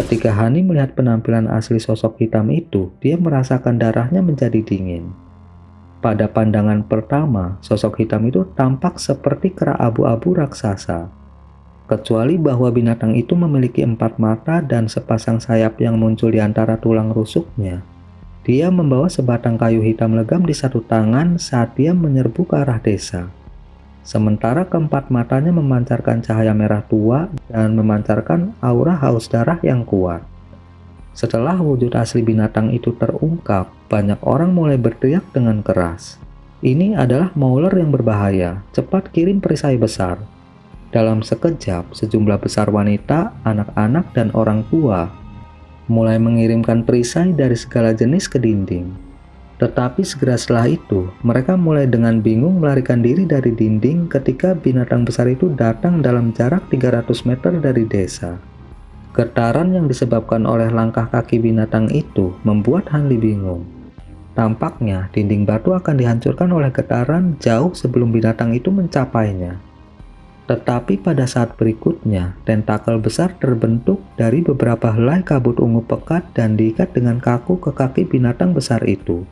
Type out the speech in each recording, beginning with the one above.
Ketika Hani melihat penampilan asli sosok hitam itu, dia merasakan darahnya menjadi dingin. Pada pandangan pertama, sosok hitam itu tampak seperti kera abu-abu raksasa. Kecuali bahwa binatang itu memiliki 4 mata dan sepasang sayap yang muncul di antara tulang rusuknya. Dia membawa sebatang kayu hitam legam di satu tangan saat dia menyerbu ke arah desa. Sementara keempat matanya memancarkan cahaya merah tua dan memancarkan aura haus darah yang kuat. Setelah wujud asli binatang itu terungkap, banyak orang mulai berteriak dengan keras. Ini adalah Mauler yang berbahaya, cepat kirim perisai besar. Dalam sekejap, sejumlah besar wanita, anak-anak, dan orang tua mulai mengirimkan perisai dari segala jenis ke dinding. Tetapi segera setelah itu, mereka mulai dengan bingung melarikan diri dari dinding ketika binatang besar itu datang dalam jarak 300 meter dari desa. Getaran yang disebabkan oleh langkah kaki binatang itu membuat Hanli bingung. Tampaknya dinding batu akan dihancurkan oleh getaran jauh sebelum binatang itu mencapainya. Tetapi pada saat berikutnya, tentakel besar terbentuk dari beberapa helai kabut ungu pekat dan diikat dengan kaku ke kaki binatang besar itu.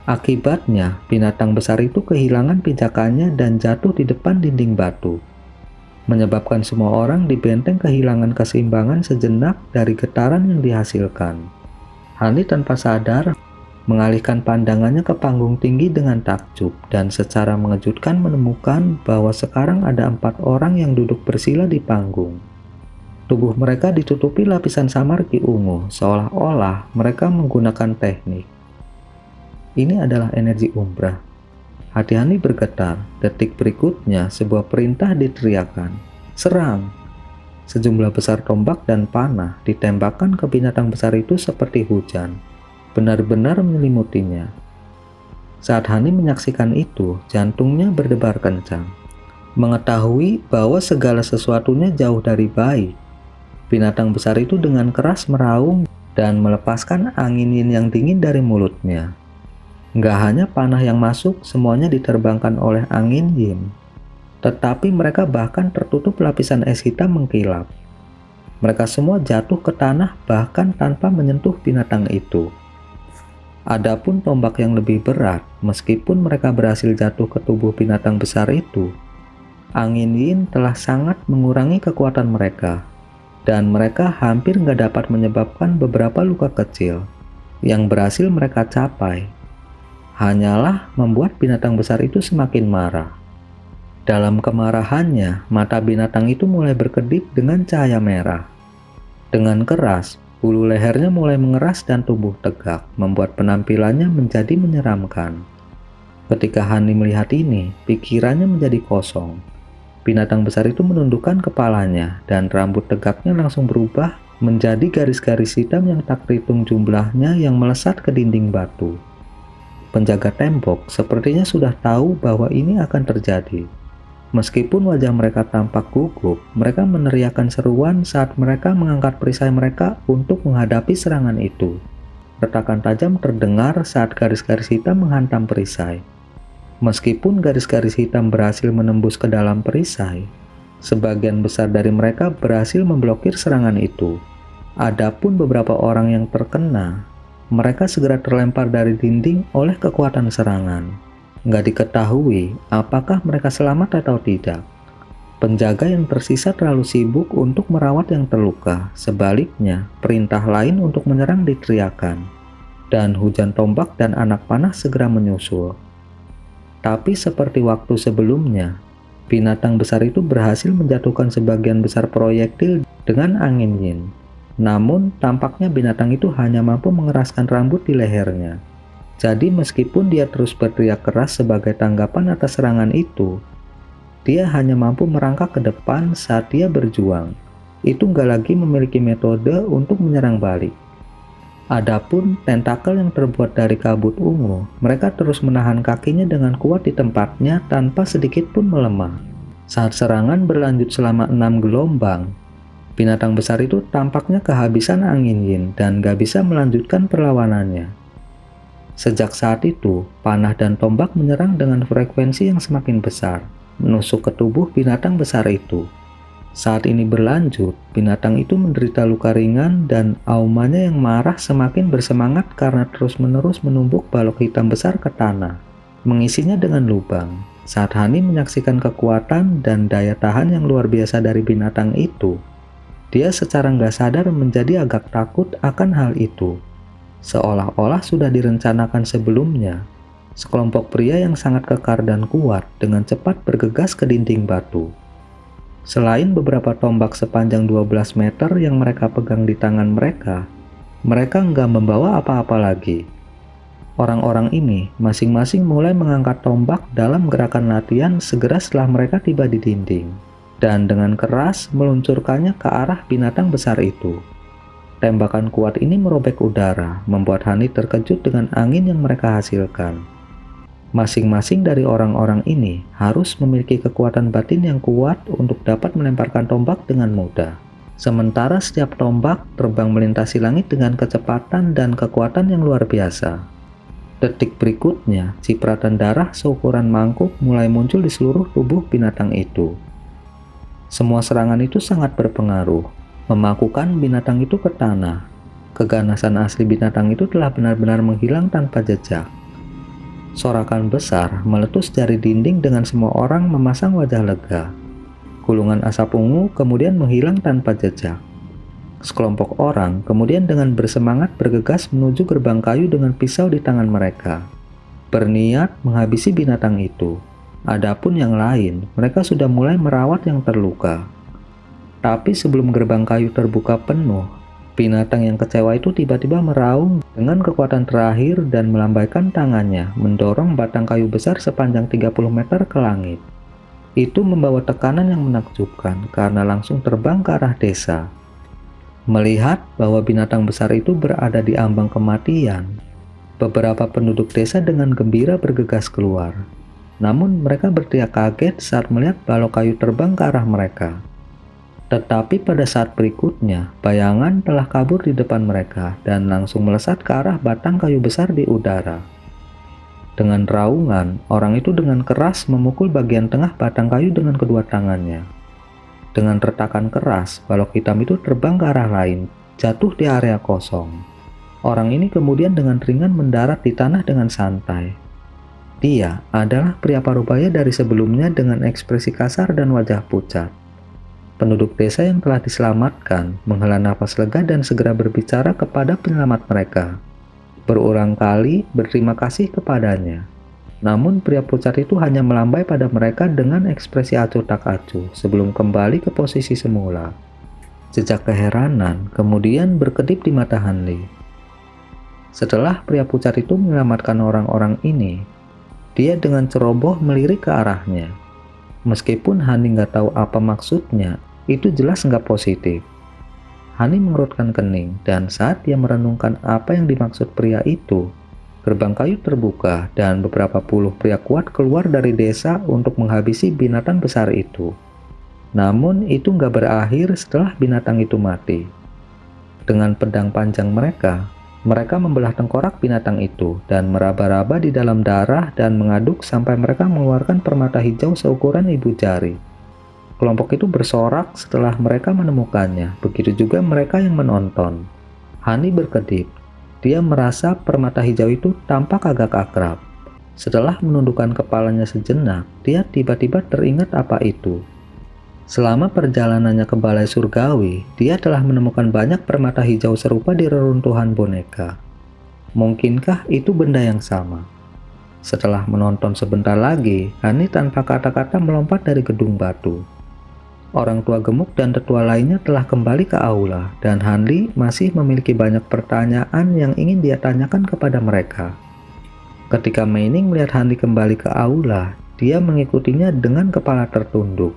Akibatnya, binatang besar itu kehilangan pijakannya dan jatuh di depan dinding batu, menyebabkan semua orang di benteng kehilangan keseimbangan sejenak dari getaran yang dihasilkan. Hani tanpa sadar mengalihkan pandangannya ke panggung tinggi dengan takjub dan secara mengejutkan menemukan bahwa sekarang ada 4 orang yang duduk bersila di panggung. Tubuh mereka ditutupi lapisan samarki ungu, seolah-olah mereka menggunakan teknik. Ini adalah energi umbrah. Hati Hani bergetar. Detik berikutnya, sebuah perintah diteriakkan. Serang! Sejumlah besar tombak dan panah ditembakkan ke binatang besar itu seperti hujan, benar-benar menyelimutinya. Saat Hani menyaksikan itu, jantungnya berdebar kencang. Mengetahui bahwa segala sesuatunya jauh dari baik, binatang besar itu dengan keras meraung dan melepaskan angin yin yang dingin dari mulutnya. Nggak hanya panah yang masuk, semuanya diterbangkan oleh angin yin. Tetapi mereka bahkan tertutup lapisan es hitam mengkilap. Mereka semua jatuh ke tanah bahkan tanpa menyentuh binatang itu. Adapun tombak yang lebih berat, meskipun mereka berhasil jatuh ke tubuh binatang besar itu, angin yin telah sangat mengurangi kekuatan mereka. Dan mereka hampir nggak dapat menyebabkan beberapa luka kecil. Yang berhasil mereka capai hanyalah membuat binatang besar itu semakin marah. Dalam kemarahannya, mata binatang itu mulai berkedip dengan cahaya merah. Dengan keras, bulu lehernya mulai mengeras dan tumbuh tegak, membuat penampilannya menjadi menyeramkan. Ketika Hani melihat ini, pikirannya menjadi kosong. Binatang besar itu menundukkan kepalanya, dan rambut tegaknya langsung berubah menjadi garis-garis hitam yang tak terhitung jumlahnya yang melesat ke dinding batu. Penjaga tembok sepertinya sudah tahu bahwa ini akan terjadi. Meskipun wajah mereka tampak gugup, mereka meneriakkan seruan saat mereka mengangkat perisai mereka untuk menghadapi serangan itu. Retakan tajam terdengar saat garis-garis hitam menghantam perisai. Meskipun garis-garis hitam berhasil menembus ke dalam perisai, sebagian besar dari mereka berhasil memblokir serangan itu. Adapun beberapa orang yang terkena, mereka segera terlempar dari dinding oleh kekuatan serangan. Nggak diketahui apakah mereka selamat atau tidak. Penjaga yang tersisa terlalu sibuk untuk merawat yang terluka. Sebaliknya, perintah lain untuk menyerang diteriakan. Dan hujan tombak dan anak panah segera menyusul. Tapi seperti waktu sebelumnya, binatang besar itu berhasil menjatuhkan sebagian besar proyektil dengan angin yin. Namun, tampaknya binatang itu hanya mampu mengeraskan rambut di lehernya. Jadi meskipun dia terus berteriak keras sebagai tanggapan atas serangan itu, dia hanya mampu merangkak ke depan saat dia berjuang. Itu nggak lagi memiliki metode untuk menyerang balik. Adapun tentakel yang terbuat dari kabut ungu, mereka terus menahan kakinya dengan kuat di tempatnya tanpa sedikit pun melemah. Saat serangan berlanjut selama 6 gelombang, binatang besar itu tampaknya kehabisan angin yin dan gak bisa melanjutkan perlawanannya. Sejak saat itu, panah dan tombak menyerang dengan frekuensi yang semakin besar, menusuk ke tubuh binatang besar itu. Saat ini berlanjut, binatang itu menderita luka ringan dan aumanya yang marah semakin bersemangat karena terus-menerus menumbuk balok hitam besar ke tanah, mengisinya dengan lubang. Saat Hani menyaksikan kekuatan dan daya tahan yang luar biasa dari binatang itu, dia secara nggak sadar menjadi agak takut akan hal itu. Seolah-olah sudah direncanakan sebelumnya, sekelompok pria yang sangat kekar dan kuat dengan cepat bergegas ke dinding batu. Selain beberapa tombak sepanjang 12 meter yang mereka pegang di tangan mereka nggak membawa apa-apa lagi. Orang-orang ini masing-masing mulai mengangkat tombak dalam gerakan latihan segera setelah mereka tiba di dinding, dan dengan keras meluncurkannya ke arah binatang besar itu. Tembakan kuat ini merobek udara, membuat Hani terkejut dengan angin yang mereka hasilkan. Masing-masing dari orang-orang ini harus memiliki kekuatan batin yang kuat untuk dapat melemparkan tombak dengan mudah. Sementara setiap tombak terbang melintasi langit dengan kecepatan dan kekuatan yang luar biasa. Detik berikutnya, cipratan darah seukuran mangkuk mulai muncul di seluruh tubuh binatang itu. Semua serangan itu sangat berpengaruh, memakukan binatang itu ke tanah. Keganasan asli binatang itu telah benar-benar menghilang tanpa jejak. Sorakan besar meletus dari dinding dengan semua orang memasang wajah lega. Gulungan asap ungu kemudian menghilang tanpa jejak. Sekelompok orang kemudian dengan bersemangat bergegas menuju gerbang kayu dengan pisau di tangan mereka, berniat menghabisi binatang itu. Adapun yang lain, mereka sudah mulai merawat yang terluka. Tapi sebelum gerbang kayu terbuka penuh, binatang yang kecewa itu tiba-tiba meraung dengan kekuatan terakhir dan melambaikan tangannya mendorong batang kayu besar sepanjang 30 meter ke langit. Itu membawa tekanan yang menakjubkan karena langsung terbang ke arah desa. Melihat bahwa binatang besar itu berada di ambang kematian, beberapa penduduk desa dengan gembira bergegas keluar. Namun mereka berteriak kaget saat melihat balok kayu terbang ke arah mereka. Tetapi pada saat berikutnya, bayangan telah kabur di depan mereka dan langsung melesat ke arah batang kayu besar di udara. Dengan raungan, orang itu dengan keras memukul bagian tengah batang kayu dengan kedua tangannya. Dengan retakan keras, balok hitam itu terbang ke arah lain, jatuh di area kosong. Orang ini kemudian dengan ringan mendarat di tanah dengan santai. Dia adalah pria parubaya dari sebelumnya dengan ekspresi kasar dan wajah pucat. Penduduk desa yang telah diselamatkan menghela nafas lega dan segera berbicara kepada penyelamat mereka. Berulang kali berterima kasih kepadanya. Namun pria pucat itu hanya melambai pada mereka dengan ekspresi acuh tak acuh sebelum kembali ke posisi semula. Jejak keheranan kemudian berkedip di mata Hanli. Setelah pria pucat itu menyelamatkan orang-orang ini, dia dengan ceroboh melirik ke arahnya. Meskipun Hani nggak tahu apa maksudnya, itu jelas nggak positif. Hani mengerutkan kening, dan saat dia merenungkan apa yang dimaksud pria itu, gerbang kayu terbuka dan beberapa puluh pria kuat keluar dari desa untuk menghabisi binatang besar itu. Namun itu nggak berakhir setelah binatang itu mati. Dengan pedang panjang mereka membelah tengkorak binatang itu dan meraba-raba di dalam darah dan mengaduk sampai mereka mengeluarkan permata hijau seukuran ibu jari. Kelompok itu bersorak setelah mereka menemukannya, begitu juga mereka yang menonton. Hani berkedip. Dia merasa permata hijau itu tampak agak akrab. Setelah menundukkan kepalanya sejenak, dia tiba-tiba teringat apa itu. Selama perjalanannya ke Balai Surgawi, dia telah menemukan banyak permata hijau serupa di reruntuhan boneka. Mungkinkah itu benda yang sama? Setelah menonton sebentar lagi, Hani tanpa kata-kata melompat dari gedung batu. Orang tua gemuk dan tetua lainnya telah kembali ke aula, dan Hanli masih memiliki banyak pertanyaan yang ingin dia tanyakan kepada mereka. Ketika Meining melihat Hanli kembali ke aula, dia mengikutinya dengan kepala tertunduk.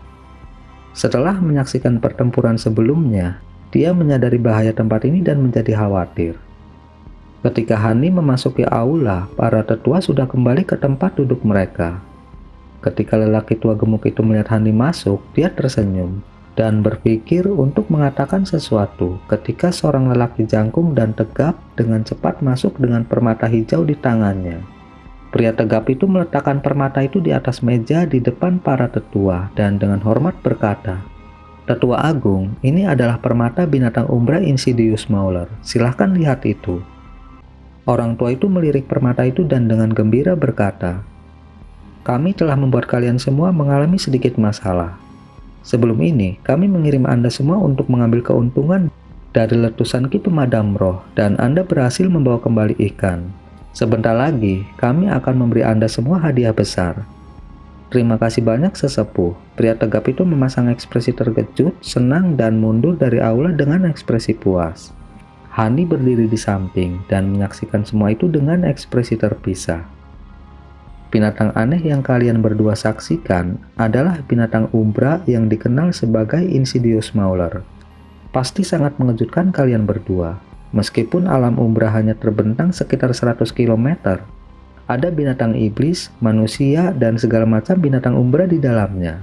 Setelah menyaksikan pertempuran sebelumnya, dia menyadari bahaya tempat ini dan menjadi khawatir. Ketika Hanli memasuki aula, para tetua sudah kembali ke tempat duduk mereka. Ketika lelaki tua gemuk itu melihat Hanli masuk, dia tersenyum dan berpikir untuk mengatakan sesuatu ketika seorang lelaki jangkung dan tegap dengan cepat masuk dengan permata hijau di tangannya. Pria tegap itu meletakkan permata itu di atas meja di depan para tetua dan dengan hormat berkata, Tetua Agung, ini adalah permata binatang umbra Insidious Mauler. Silahkan lihat itu. Orang tua itu melirik permata itu dan dengan gembira berkata, "Kami telah membuat kalian semua mengalami sedikit masalah. Sebelum ini, kami mengirim Anda semua untuk mengambil keuntungan dari letusan Ki Pemadam Roh dan Anda berhasil membawa kembali ikan. Sebentar lagi, kami akan memberi Anda semua hadiah besar." "Terima kasih banyak sesepuh." Pria tegap itu memasang ekspresi terkejut, senang, dan mundur dari aula dengan ekspresi puas. Hani berdiri di samping dan menyaksikan semua itu dengan ekspresi terpisah. Binatang aneh yang kalian berdua saksikan adalah binatang umbra yang dikenal sebagai Insidious Mauler. Pasti sangat mengejutkan kalian berdua. Meskipun alam umbra hanya terbentang sekitar 100 km, ada binatang iblis, manusia, dan segala macam binatang umbra di dalamnya.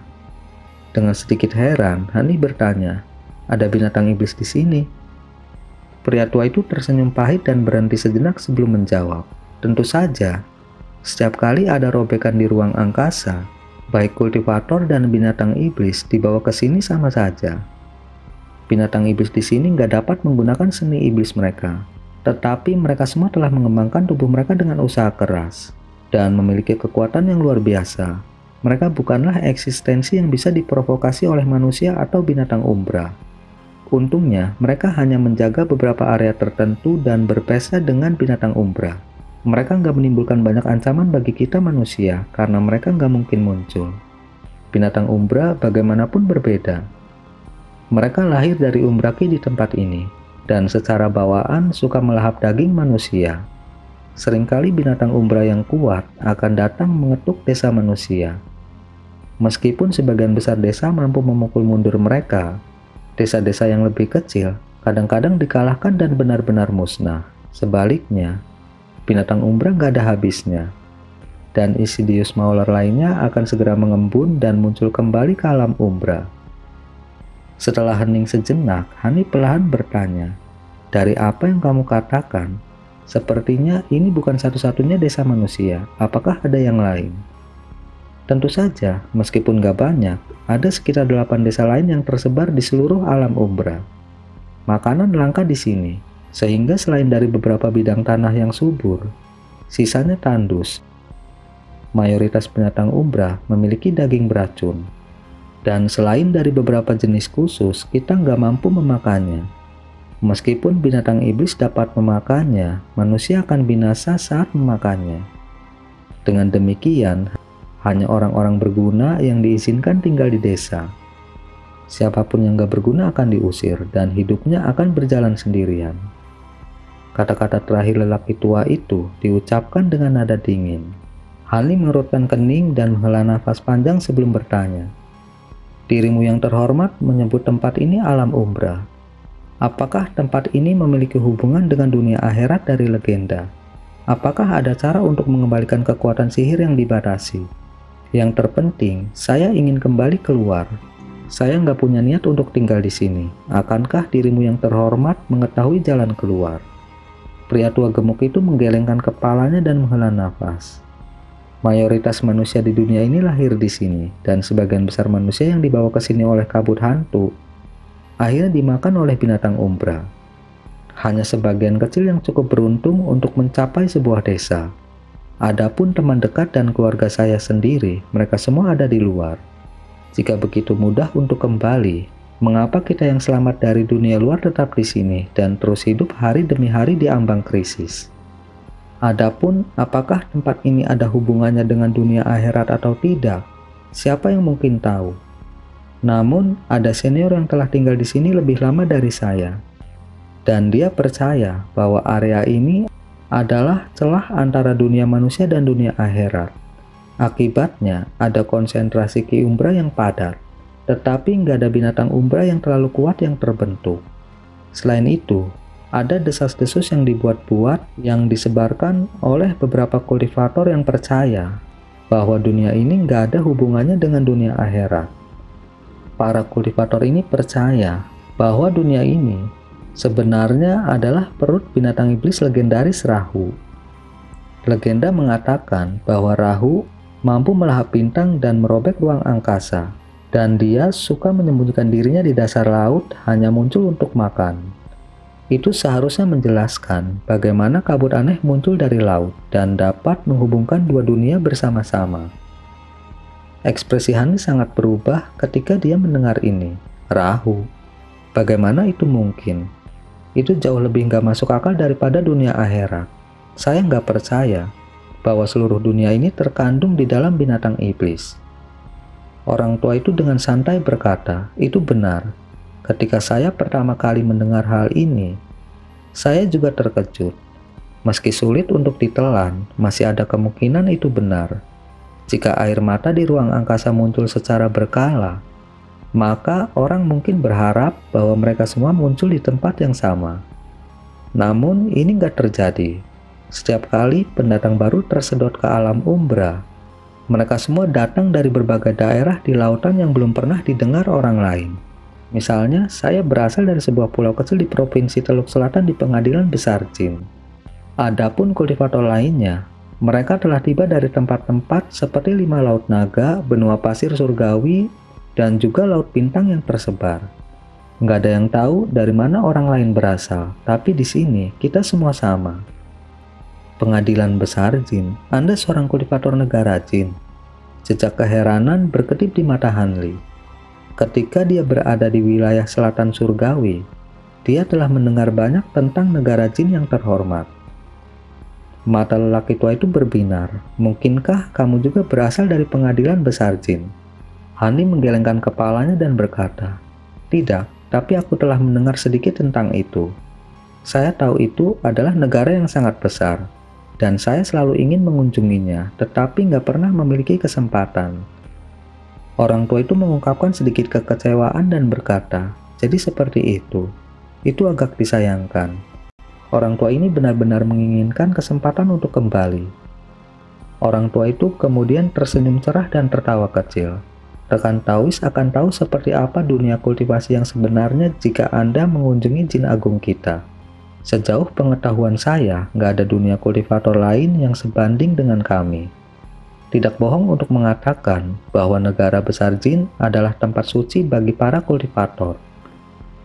Dengan sedikit heran, Hani bertanya, "Ada binatang iblis di sini?" Pria tua itu tersenyum pahit dan berhenti sejenak sebelum menjawab, "Tentu saja. Setiap kali ada robekan di ruang angkasa, baik kultivator dan binatang iblis dibawa ke sini sama saja. Binatang iblis di sini nggak dapat menggunakan seni iblis mereka, tetapi mereka semua telah mengembangkan tubuh mereka dengan usaha keras dan memiliki kekuatan yang luar biasa. Mereka bukanlah eksistensi yang bisa diprovokasi oleh manusia atau binatang umbra. Untungnya, mereka hanya menjaga beberapa area tertentu dan berpesta dengan binatang umbra. Mereka nggak menimbulkan banyak ancaman bagi kita manusia karena mereka nggak mungkin muncul. Binatang umbra bagaimanapun berbeda. Mereka lahir dari umbraki di tempat ini, dan secara bawaan suka melahap daging manusia. Seringkali binatang umbra yang kuat akan datang mengetuk desa manusia. Meskipun sebagian besar desa mampu memukul mundur mereka, desa-desa yang lebih kecil kadang-kadang dikalahkan dan benar-benar musnah. Sebaliknya, binatang umbra nggak ada habisnya. Dan Insidious Mauler lainnya akan segera mengembun dan muncul kembali ke alam umbra. Setelah hening sejenak, Hani perlahan bertanya, "Dari apa yang kamu katakan, sepertinya ini bukan satu-satunya desa manusia. Apakah ada yang lain?" "Tentu saja, meskipun nggak banyak, ada sekitar 8 desa lain yang tersebar di seluruh alam umbra. Makanan langka di sini, sehingga selain dari beberapa bidang tanah yang subur, sisanya tandus. Mayoritas binatang umbra memiliki daging beracun. Dan selain dari beberapa jenis khusus, kita nggak mampu memakannya. Meskipun binatang iblis dapat memakannya, manusia akan binasa saat memakannya. Dengan demikian, hanya orang-orang berguna yang diizinkan tinggal di desa. Siapapun yang nggak berguna akan diusir dan hidupnya akan berjalan sendirian." Kata-kata terakhir lelaki tua itu diucapkan dengan nada dingin. Hani mengerutkan kening dan menghela nafas panjang sebelum bertanya, "Dirimu yang terhormat menyebut tempat ini alam umbra. Apakah tempat ini memiliki hubungan dengan dunia akhirat dari legenda? Apakah ada cara untuk mengembalikan kekuatan sihir yang dibatasi? Yang terpenting, saya ingin kembali keluar. Saya nggak punya niat untuk tinggal di sini. Akankah dirimu yang terhormat mengetahui jalan keluar?" Pria tua gemuk itu menggelengkan kepalanya dan menghela nafas. Mayoritas manusia di dunia ini lahir di sini, dan sebagian besar manusia yang dibawa ke sini oleh kabut hantu akhirnya dimakan oleh binatang umbra. Hanya sebagian kecil yang cukup beruntung untuk mencapai sebuah desa. Adapun teman dekat dan keluarga saya sendiri, mereka semua ada di luar. Jika begitu mudah untuk kembali, mengapa kita yang selamat dari dunia luar tetap di sini dan terus hidup hari demi hari di ambang krisis? Adapun apakah tempat ini ada hubungannya dengan dunia akhirat atau tidak, siapa yang mungkin tahu? Namun, ada senior yang telah tinggal di sini lebih lama dari saya. Dan dia percaya bahwa area ini adalah celah antara dunia manusia dan dunia akhirat. Akibatnya, ada konsentrasi ki umbra yang padat, tetapi nggak ada binatang umbra yang terlalu kuat yang terbentuk. Selain itu, ada desas-desus yang dibuat-buat yang disebarkan oleh beberapa kultivator yang percaya bahwa dunia ini nggak ada hubungannya dengan dunia akhirat. Para kultivator ini percaya bahwa dunia ini sebenarnya adalah perut binatang iblis legendaris Rahu. Legenda mengatakan bahwa Rahu mampu melahap bintang dan merobek ruang angkasa. Dan dia suka menyembunyikan dirinya di dasar laut hanya muncul untuk makan. Itu seharusnya menjelaskan bagaimana kabut aneh muncul dari laut dan dapat menghubungkan dua dunia bersama-sama. Ekspresi Hani sangat berubah ketika dia mendengar ini. Rahu. Bagaimana itu mungkin? Itu jauh lebih nggak masuk akal daripada dunia akhirat. Saya nggak percaya bahwa seluruh dunia ini terkandung di dalam binatang iblis. Orang tua itu dengan santai berkata, itu benar. Ketika saya pertama kali mendengar hal ini, saya juga terkejut. Meski sulit untuk ditelan, masih ada kemungkinan itu benar. Jika air mata di ruang angkasa muncul secara berkala, maka orang mungkin berharap bahwa mereka semua muncul di tempat yang sama. Namun ini nggak terjadi. Setiap kali pendatang baru tersedot ke alam umbra, mereka semua datang dari berbagai daerah di lautan yang belum pernah didengar orang lain. Misalnya, saya berasal dari sebuah pulau kecil di Provinsi Teluk Selatan di Pengadilan Besar Jin. Adapun kultivator lainnya, mereka telah tiba dari tempat-tempat seperti 5 laut naga, benua pasir surgawi, dan juga laut bintang yang tersebar. Nggak ada yang tahu dari mana orang lain berasal, tapi di sini kita semua sama. Pengadilan Besar Jin, Anda seorang kultivator negara Jin. Jejak keheranan berkedip di mata Hanli. Ketika dia berada di wilayah selatan surgawi, dia telah mendengar banyak tentang negara Jin yang terhormat. Mata lelaki tua itu berbinar. Mungkinkah kamu juga berasal dari Pengadilan Besar Jin? Hani menggelengkan kepalanya dan berkata, tidak, tapi aku telah mendengar sedikit tentang itu. Saya tahu itu adalah negara yang sangat besar, dan saya selalu ingin mengunjunginya, tetapi nggak pernah memiliki kesempatan. Orang tua itu mengungkapkan sedikit kekecewaan dan berkata, jadi seperti itu. Itu agak disayangkan. Orang tua ini benar-benar menginginkan kesempatan untuk kembali. Orang tua itu kemudian tersenyum cerah dan tertawa kecil. Rekan Taois akan tahu seperti apa dunia kultivasi yang sebenarnya jika Anda mengunjungi Jin Agung kita. Sejauh pengetahuan saya, nggak ada dunia kultivator lain yang sebanding dengan kami. Tidak bohong untuk mengatakan bahwa negara besar Jin adalah tempat suci bagi para kultivator.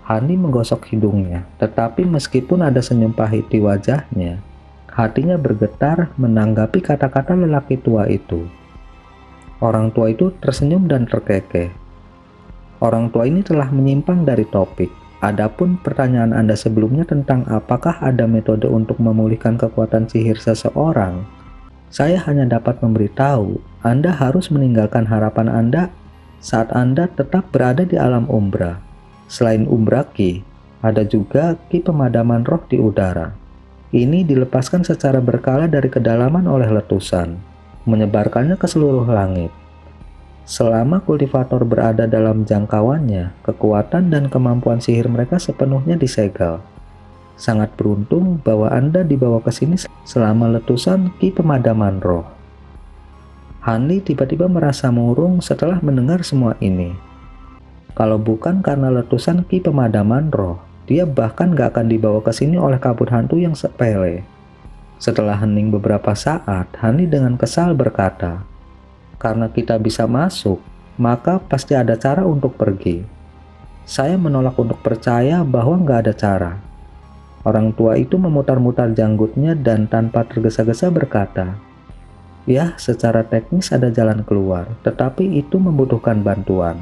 Hani menggosok hidungnya, tetapi meskipun ada senyum pahit di wajahnya, hatinya bergetar menanggapi kata-kata lelaki tua itu. Orang tua itu tersenyum dan terkekeh. Orang tua ini telah menyimpang dari topik. Adapun pertanyaan Anda sebelumnya tentang apakah ada metode untuk memulihkan kekuatan sihir seseorang, saya hanya dapat memberitahu Anda harus meninggalkan harapan Anda saat Anda tetap berada di alam umbra. Selain umbra ki, ada juga ki pemadaman roh di udara. Ini dilepaskan secara berkala dari kedalaman oleh letusan, menyebarkannya ke seluruh langit. Selama kultivator berada dalam jangkauannya, kekuatan dan kemampuan sihir mereka sepenuhnya disegel. Sangat beruntung bahwa Anda dibawa ke sini selama letusan ki pemadaman roh. Hanli tiba-tiba merasa murung setelah mendengar semua ini. Kalau bukan karena letusan ki pemadaman roh, dia bahkan gak akan dibawa ke sini oleh kabut hantu yang sepele. Setelah hening beberapa saat, Hani dengan kesal berkata, karena kita bisa masuk, maka pasti ada cara untuk pergi. Saya menolak untuk percaya bahwa nggak ada cara. Orang tua itu memutar-mutar janggutnya dan tanpa tergesa-gesa berkata, ya, secara teknis ada jalan keluar, tetapi itu membutuhkan bantuan.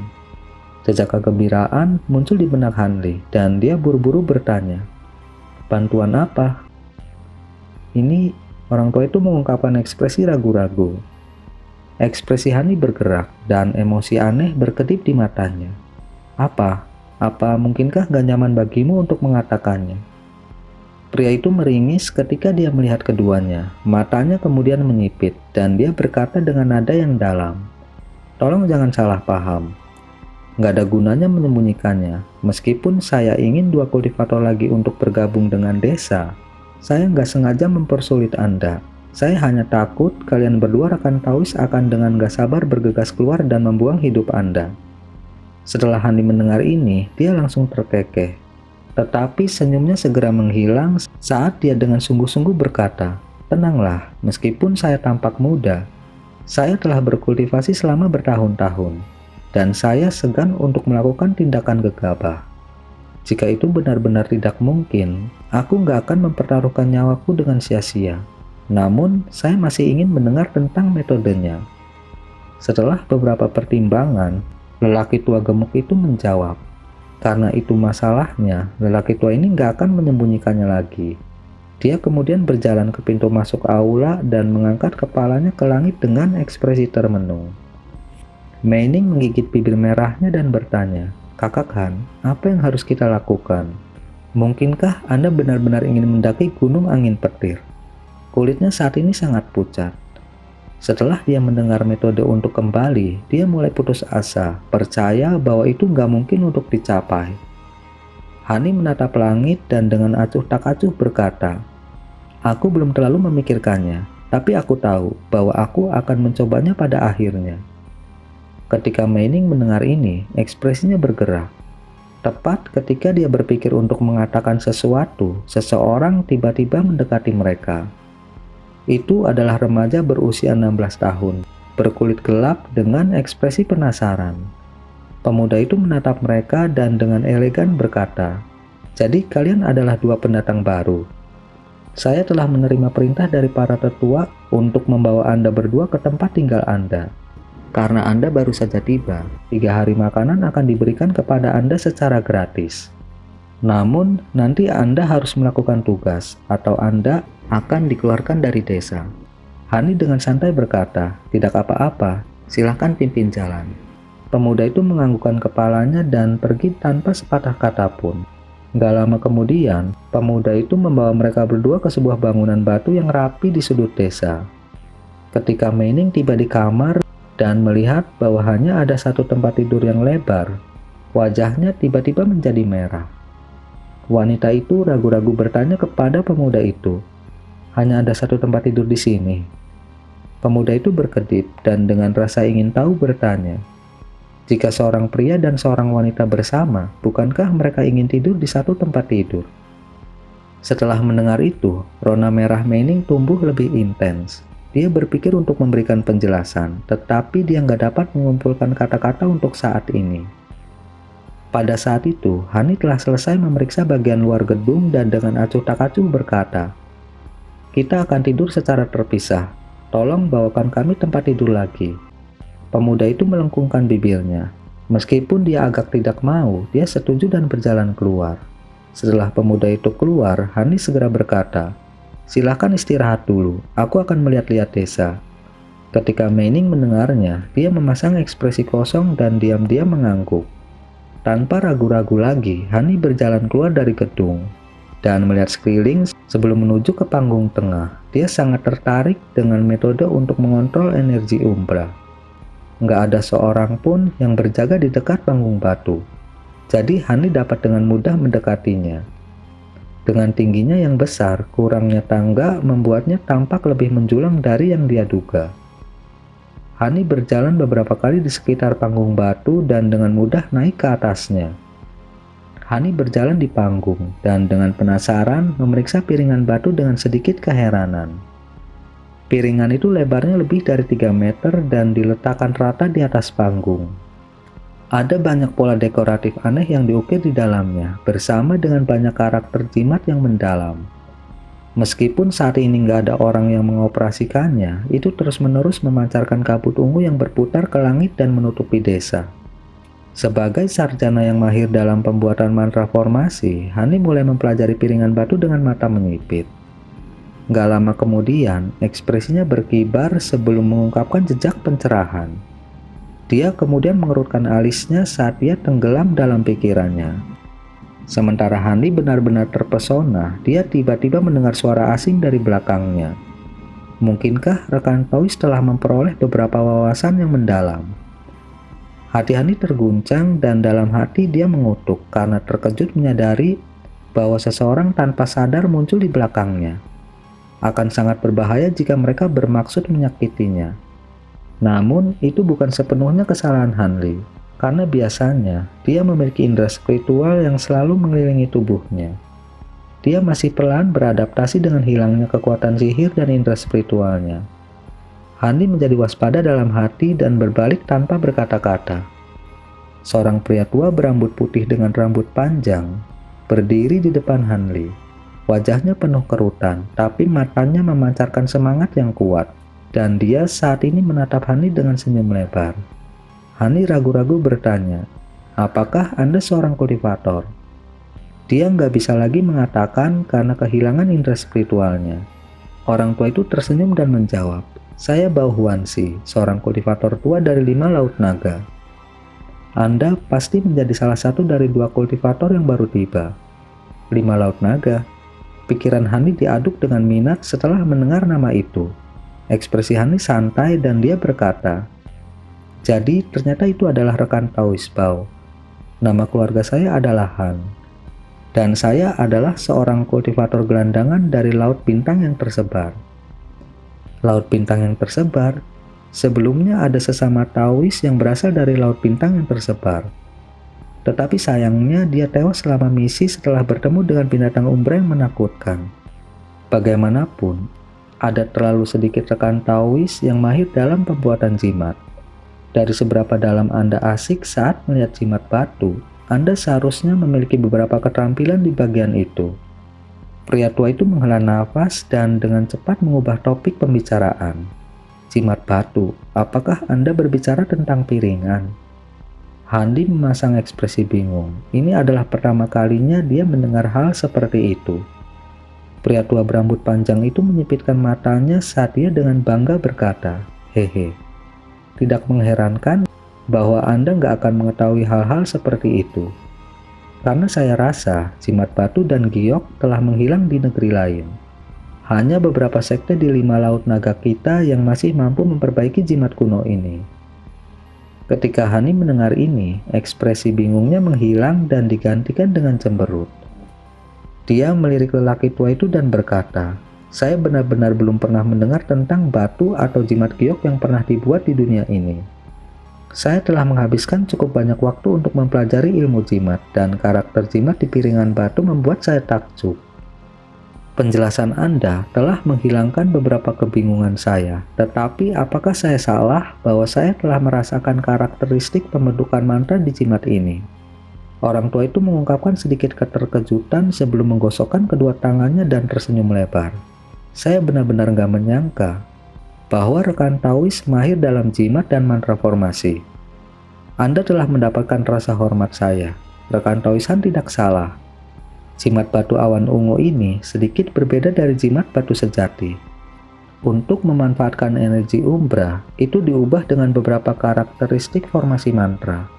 Jejak kegembiraan muncul di benak Hanli dan dia buru-buru bertanya, bantuan apa? Ini orang tua itu mengungkapkan ekspresi ragu-ragu. Ekspresi Hanli bergerak dan emosi aneh berkedip di matanya. Apa mungkinkah gak nyaman bagimu untuk mengatakannya? Pria itu meringis ketika dia melihat keduanya. Matanya kemudian menyipit dan dia berkata dengan nada yang dalam, tolong jangan salah paham. Nggak ada gunanya menyembunyikannya. Meskipun saya ingin 2 kultivator lagi untuk bergabung dengan desa, saya nggak sengaja mempersulit Anda. Saya hanya takut kalian berdua rekan Taois akan dengan nggak sabar bergegas keluar dan membuang hidup Anda. Setelah Hani mendengar ini, dia langsung terkekeh. Tetapi senyumnya segera menghilang saat dia dengan sungguh-sungguh berkata, tenanglah, meskipun saya tampak muda, saya telah berkultivasi selama bertahun-tahun. dan saya segan untuk melakukan tindakan gegabah. Jika itu benar-benar tidak mungkin, aku nggak akan mempertaruhkan nyawaku dengan sia-sia. Namun, saya masih ingin mendengar tentang metodenya. Setelah beberapa pertimbangan, lelaki tua gemuk itu menjawab, "Karena itu masalahnya, lelaki tua ini nggak akan menyembunyikannya lagi." Dia kemudian berjalan ke pintu masuk aula dan mengangkat kepalanya ke langit dengan ekspresi termenung. Manning menggigit bibir merahnya dan bertanya, "Kakak Han, apa yang harus kita lakukan? Mungkinkah Anda benar-benar ingin mendaki Gunung Angin Petir?" Kulitnya saat ini sangat pucat. Setelah dia mendengar metode untuk kembali, dia mulai putus asa, percaya bahwa itu nggak mungkin untuk dicapai. Hani menatap langit dan dengan acuh tak acuh berkata, "Aku belum terlalu memikirkannya, tapi aku tahu bahwa aku akan mencobanya pada akhirnya." Ketika Manning mendengar ini, ekspresinya bergerak. Tepat ketika dia berpikir untuk mengatakan sesuatu, seseorang tiba-tiba mendekati mereka. Itu adalah remaja berusia 16 tahun, berkulit gelap dengan ekspresi penasaran. Pemuda itu menatap mereka dan dengan elegan berkata, "Jadi kalian adalah dua pendatang baru. Saya telah menerima perintah dari para tetua untuk membawa Anda berdua ke tempat tinggal Anda. Karena Anda baru saja tiba, 3 hari makanan akan diberikan kepada Anda secara gratis. Namun, nanti Anda harus melakukan tugas, atau Anda akan dikeluarkan dari desa." Hani dengan santai berkata, "Tidak apa-apa, silahkan pimpin jalan." Pemuda itu menganggukkan kepalanya dan pergi tanpa sepatah kata pun. Gak lama kemudian, pemuda itu membawa mereka berdua ke sebuah bangunan batu yang rapi di sudut desa. Ketika Manning tiba di kamar dan melihat bahwa hanya ada satu tempat tidur yang lebar, wajahnya tiba-tiba menjadi merah. Wanita itu ragu-ragu bertanya kepada pemuda itu, "Hanya ada satu tempat tidur di sini?" Pemuda itu berkedip dan dengan rasa ingin tahu bertanya, "Jika seorang pria dan seorang wanita bersama, bukankah mereka ingin tidur di satu tempat tidur?" Setelah mendengar itu, rona merah Manning tumbuh lebih intens. Dia berpikir untuk memberikan penjelasan, tetapi dia nggak dapat mengumpulkan kata-kata untuk saat ini. Pada saat itu, Hani telah selesai memeriksa bagian luar gedung dan dengan acuh tak acuh berkata, "Kita akan tidur secara terpisah. Tolong bawakan kami tempat tidur lagi." Pemuda itu melengkungkan bibirnya. Meskipun dia agak tidak mau, dia setuju dan berjalan keluar. Setelah pemuda itu keluar, Hani segera berkata, "Silakan istirahat dulu, aku akan melihat-lihat desa." Ketika Manning mendengarnya, dia memasang ekspresi kosong dan diam-diam mengangguk. Tanpa ragu-ragu lagi, Hani berjalan keluar dari gedung dan melihat sekeliling sebelum menuju ke panggung tengah. Dia sangat tertarik dengan metode untuk mengontrol energi umbra. Nggak ada seorang pun yang berjaga di dekat panggung batu. Jadi Hani dapat dengan mudah mendekatinya. Dengan tingginya yang besar, kurangnya tangga membuatnya tampak lebih menjulang dari yang dia duga. Hani berjalan beberapa kali di sekitar panggung batu dan dengan mudah naik ke atasnya. Hani berjalan di panggung dan dengan penasaran memeriksa piringan batu dengan sedikit keheranan. Piringan itu lebarnya lebih dari 3 meter dan diletakkan rata di atas panggung. Ada banyak pola dekoratif aneh yang diukir di dalamnya, bersama dengan banyak karakter jimat yang mendalam. Meskipun saat ini nggak ada orang yang mengoperasikannya, itu terus-menerus memancarkan kabut ungu yang berputar ke langit dan menutupi desa. Sebagai sarjana yang mahir dalam pembuatan mantra formasi, Hani mulai mempelajari piringan batu dengan mata menyipit. Nggak lama kemudian, ekspresinya berkibar sebelum mengungkapkan jejak pencerahan. Dia kemudian mengerutkan alisnya saat dia tenggelam dalam pikirannya. Sementara Hani benar-benar terpesona, dia tiba-tiba mendengar suara asing dari belakangnya. Mungkinkah rekan Taois telah memperoleh beberapa wawasan yang mendalam? Hati Hani terguncang dan dalam hati dia mengutuk karena terkejut menyadari bahwa seseorang tanpa sadar muncul di belakangnya. Akan sangat berbahaya jika mereka bermaksud menyakitinya. Namun, itu bukan sepenuhnya kesalahan Hanli, karena biasanya dia memiliki indera spiritual yang selalu mengelilingi tubuhnya. Dia masih pelan beradaptasi dengan hilangnya kekuatan sihir dan indera spiritualnya. Hani menjadi waspada dalam hati dan berbalik tanpa berkata-kata. Seorang pria tua berambut putih dengan rambut panjang berdiri di depan Hanli. Wajahnya penuh kerutan, tapi matanya memancarkan semangat yang kuat. Dan dia saat ini menatap Hanli dengan senyum lebar. Hanli ragu-ragu bertanya, "Apakah Anda seorang kultivator?" Dia nggak bisa lagi mengatakan karena kehilangan indera spiritualnya. Orang tua itu tersenyum dan menjawab, "Saya Bao Huanxi, seorang kultivator tua dari 5 Laut Naga. Anda pasti menjadi salah satu dari 2 kultivator yang baru tiba." 5 Laut Naga. Pikiran Hanli diaduk dengan minat setelah mendengar nama itu. Ekspresi Hanli santai dan dia berkata, "Jadi ternyata itu adalah rekan Taois Bao. Nama keluarga saya adalah Han. Dan saya adalah seorang kultivator gelandangan dari Laut Bintang yang tersebar." Laut Bintang yang tersebar? Sebelumnya ada sesama Taois yang berasal dari Laut Bintang yang tersebar. Tetapi sayangnya dia tewas selama misi setelah bertemu dengan binatang umbra yang menakutkan. Bagaimanapun, ada terlalu sedikit rekan Taois yang mahir dalam pembuatan jimat. Dari seberapa dalam Anda asik saat melihat jimat batu, Anda seharusnya memiliki beberapa keterampilan di bagian itu. Pria tua itu menghela nafas dan dengan cepat mengubah topik pembicaraan. Jimat batu, apakah Anda berbicara tentang piringan? Hanli memasang ekspresi bingung. Ini adalah pertama kalinya dia mendengar hal seperti itu. Pria tua berambut panjang itu menyipitkan matanya saat dia dengan bangga berkata, "Hehe, tidak mengherankan bahwa Anda nggak akan mengetahui hal-hal seperti itu. Karena saya rasa jimat batu dan giok telah menghilang di negeri lain. Hanya beberapa sekte di 5 Laut Naga kita yang masih mampu memperbaiki jimat kuno ini." Ketika Hanli mendengar ini, ekspresi bingungnya menghilang dan digantikan dengan cemberut. Dia melirik lelaki tua itu dan berkata, "Saya benar-benar belum pernah mendengar tentang batu atau jimat giok yang pernah dibuat di dunia ini. Saya telah menghabiskan cukup banyak waktu untuk mempelajari ilmu jimat, dan karakter jimat di piringan batu membuat saya takjub. Penjelasan Anda telah menghilangkan beberapa kebingungan saya, tetapi apakah saya salah bahwa saya telah merasakan karakteristik pembentukan mantra di jimat ini?" Orang tua itu mengungkapkan sedikit keterkejutan sebelum menggosokkan kedua tangannya dan tersenyum lebar. "Saya benar-benar nggak menyangka bahwa rekan Taois mahir dalam jimat dan mantra formasi. Anda telah mendapatkan rasa hormat saya. Rekan Taoisan tidak salah. Jimat batu awan ungu ini sedikit berbeda dari jimat batu sejati. Untuk memanfaatkan energi umbra, itu diubah dengan beberapa karakteristik formasi mantra.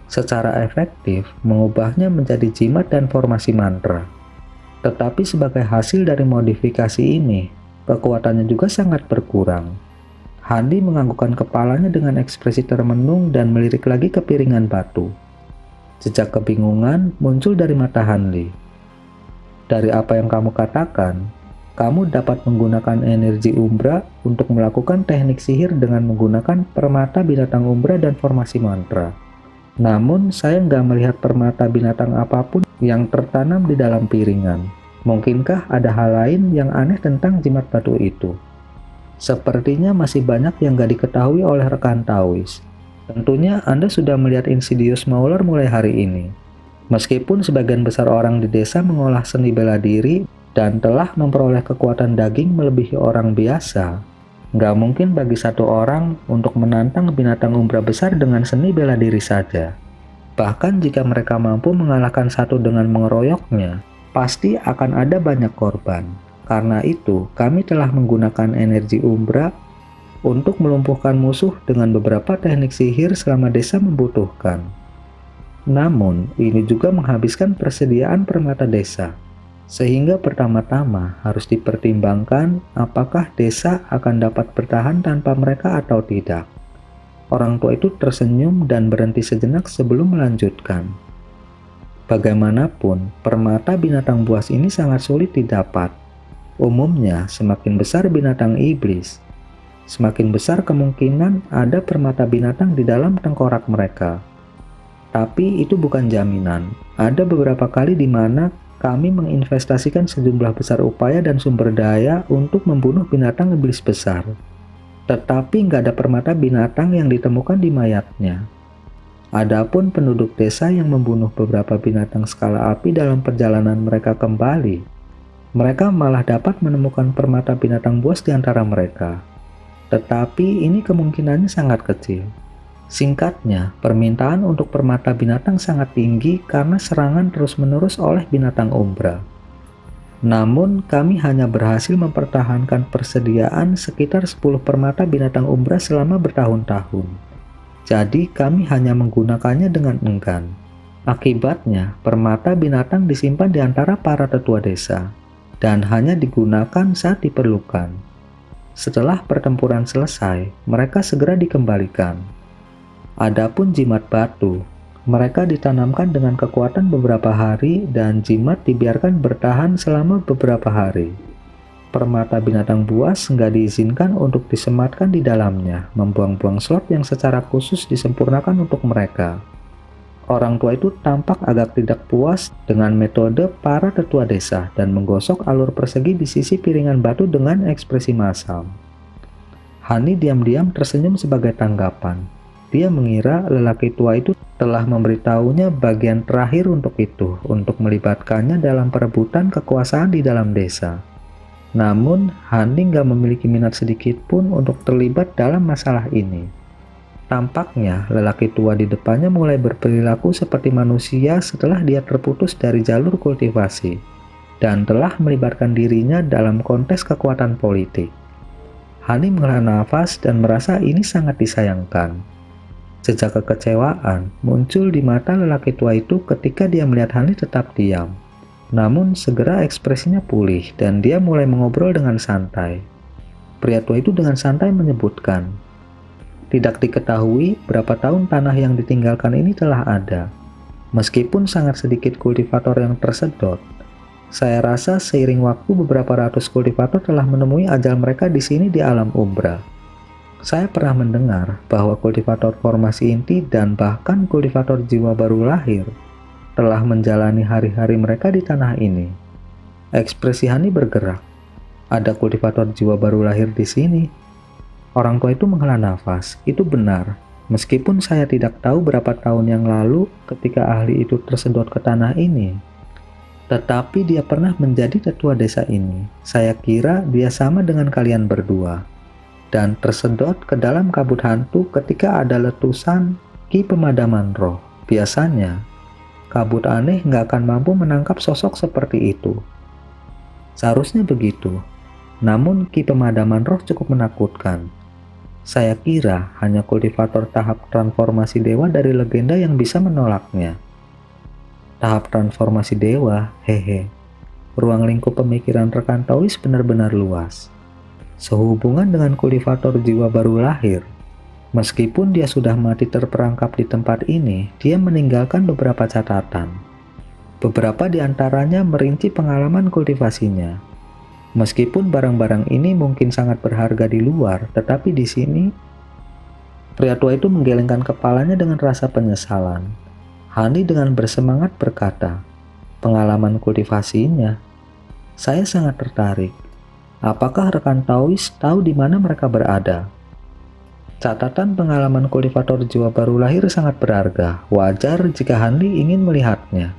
Secara efektif, mengubahnya menjadi jimat dan formasi mantra. Tetapi sebagai hasil dari modifikasi ini, kekuatannya juga sangat berkurang." Hanli menganggukkan kepalanya dengan ekspresi termenung dan melirik lagi ke piringan batu. Jejak kebingungan muncul dari mata Hanli. "Dari apa yang kamu katakan, kamu dapat menggunakan energi umbra untuk melakukan teknik sihir dengan menggunakan permata binatang umbra dan formasi mantra. Namun, saya nggak melihat permata binatang apapun yang tertanam di dalam piringan. Mungkinkah ada hal lain yang aneh tentang jimat batu itu? Sepertinya masih banyak yang nggak diketahui oleh rekan Taois. Tentunya Anda sudah melihat Insidious Mauler mulai hari ini. Meskipun sebagian besar orang di desa mengolah seni bela diri dan telah memperoleh kekuatan daging melebihi orang biasa, nggak mungkin bagi satu orang untuk menantang binatang umbra besar dengan seni bela diri saja. Bahkan jika mereka mampu mengalahkan satu dengan mengeroyoknya, pasti akan ada banyak korban. Karena itu, kami telah menggunakan energi umbra untuk melumpuhkan musuh dengan beberapa teknik sihir selama desa membutuhkan. Namun, ini juga menghabiskan persediaan permata desa. Sehingga pertama-tama harus dipertimbangkan apakah desa akan dapat bertahan tanpa mereka atau tidak." Orang tua itu tersenyum dan berhenti sejenak sebelum melanjutkan. "Bagaimanapun, permata binatang buas ini sangat sulit didapat. Umumnya, semakin besar binatang iblis, semakin besar kemungkinan ada permata binatang di dalam tengkorak mereka. Tapi itu bukan jaminan. Ada beberapa kali di mana kami menginvestasikan sejumlah besar upaya dan sumber daya untuk membunuh binatang iblis besar. Tetapi nggak ada permata binatang yang ditemukan di mayatnya. Adapun penduduk desa yang membunuh beberapa binatang skala api dalam perjalanan mereka kembali, mereka malah dapat menemukan permata binatang buas di antara mereka. Tetapi ini kemungkinannya sangat kecil. Singkatnya, permintaan untuk permata binatang sangat tinggi karena serangan terus-menerus oleh binatang umbra. Namun, kami hanya berhasil mempertahankan persediaan sekitar 10 permata binatang umbra selama bertahun-tahun. Jadi, kami hanya menggunakannya dengan enggan. Akibatnya, permata binatang disimpan di antara para tetua desa dan hanya digunakan saat diperlukan. Setelah pertempuran selesai, mereka segera dikembalikan. Adapun jimat batu, mereka ditanamkan dengan kekuatan beberapa hari dan jimat dibiarkan bertahan selama beberapa hari. Permata binatang buas nggak diizinkan untuk disematkan di dalamnya, membuang-buang slot yang secara khusus disempurnakan untuk mereka. Orang tua itu tampak agak tidak puas dengan metode para tetua desa dan menggosok alur persegi di sisi piringan batu dengan ekspresi masam. Hani diam-diam tersenyum sebagai tanggapan. Dia mengira lelaki tua itu telah memberitahunya bagian terakhir untuk itu, untuk melibatkannya dalam perebutan kekuasaan di dalam desa. Namun, Hani nggak memiliki minat sedikit pun untuk terlibat dalam masalah ini. Tampaknya, lelaki tua di depannya mulai berperilaku seperti manusia setelah dia terputus dari jalur kultivasi, dan telah melibatkan dirinya dalam kontes kekuatan politik. Hani menghela nafas dan merasa ini sangat disayangkan. Jejak kekecewaan muncul di mata lelaki tua itu ketika dia melihat Hani tetap diam. Namun segera ekspresinya pulih dan dia mulai mengobrol dengan santai. Pria tua itu dengan santai menyebutkan, tidak diketahui berapa tahun tanah yang ditinggalkan ini telah ada. Meskipun sangat sedikit kultivator yang tersedot, saya rasa seiring waktu beberapa ratus kultivator telah menemui ajal mereka di sini di alam umbra. Saya pernah mendengar bahwa kultivator formasi inti dan bahkan kultivator jiwa baru lahir telah menjalani hari-hari mereka di tanah ini. Ekspresi Hani bergerak. Ada kultivator jiwa baru lahir di sini. Orang tua itu menghela nafas. Itu benar. Meskipun saya tidak tahu berapa tahun yang lalu ketika ahli itu tersedot ke tanah ini. Tetapi dia pernah menjadi tetua desa ini. Saya kira dia sama dengan kalian berdua. Dan tersedot ke dalam kabut hantu ketika ada letusan ki pemadaman roh. Biasanya, kabut aneh nggak akan mampu menangkap sosok seperti itu. Seharusnya begitu. Namun ki pemadaman roh cukup menakutkan. Saya kira hanya kultivator tahap transformasi dewa dari legenda yang bisa menolaknya. Tahap transformasi dewa, hehe. Ruang lingkup pemikiran rekan Taois benar-benar luas. Sehubungan dengan kultivator jiwa baru lahir, meskipun dia sudah mati terperangkap di tempat ini, dia meninggalkan beberapa catatan. Beberapa di antaranya merinci pengalaman kultivasinya. Meskipun barang-barang ini mungkin sangat berharga di luar, tetapi di sini, pria tua itu menggelengkan kepalanya dengan rasa penyesalan. Hani dengan bersemangat berkata, pengalaman kultivasinya, saya sangat tertarik. Apakah rekan Taois tahu di mana mereka berada? Catatan pengalaman kultivator jiwa baru lahir sangat berharga. Wajar jika Hani ingin melihatnya.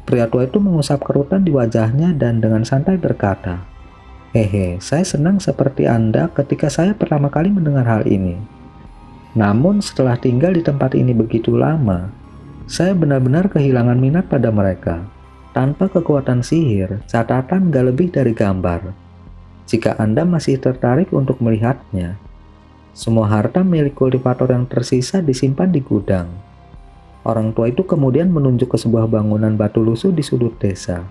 Pria tua itu mengusap kerutan di wajahnya dan dengan santai berkata, hehe, saya senang seperti Anda ketika saya pertama kali mendengar hal ini. Namun setelah tinggal di tempat ini begitu lama, saya benar-benar kehilangan minat pada mereka. Tanpa kekuatan sihir, catatan gak lebih dari gambar. Jika Anda masih tertarik untuk melihatnya, semua harta milik kultivator yang tersisa disimpan di gudang. Orang tua itu kemudian menunjuk ke sebuah bangunan batu lusuh di sudut desa.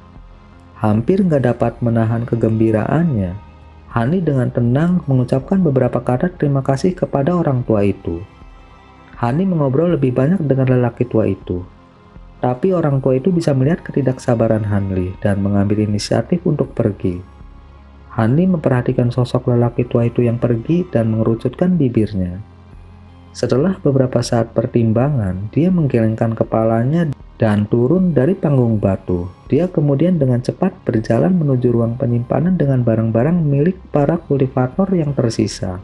Hampir nggak dapat menahan kegembiraannya, Hani dengan tenang mengucapkan beberapa kata terima kasih kepada orang tua itu. Hani mengobrol lebih banyak dengan lelaki tua itu. Tapi orang tua itu bisa melihat ketidaksabaran Hanli dan mengambil inisiatif untuk pergi. Hani memperhatikan sosok lelaki tua itu yang pergi dan mengerucutkan bibirnya. Setelah beberapa saat pertimbangan, dia menggelengkan kepalanya dan turun dari panggung batu. Dia kemudian dengan cepat berjalan menuju ruang penyimpanan dengan barang-barang milik para kultivator yang tersisa.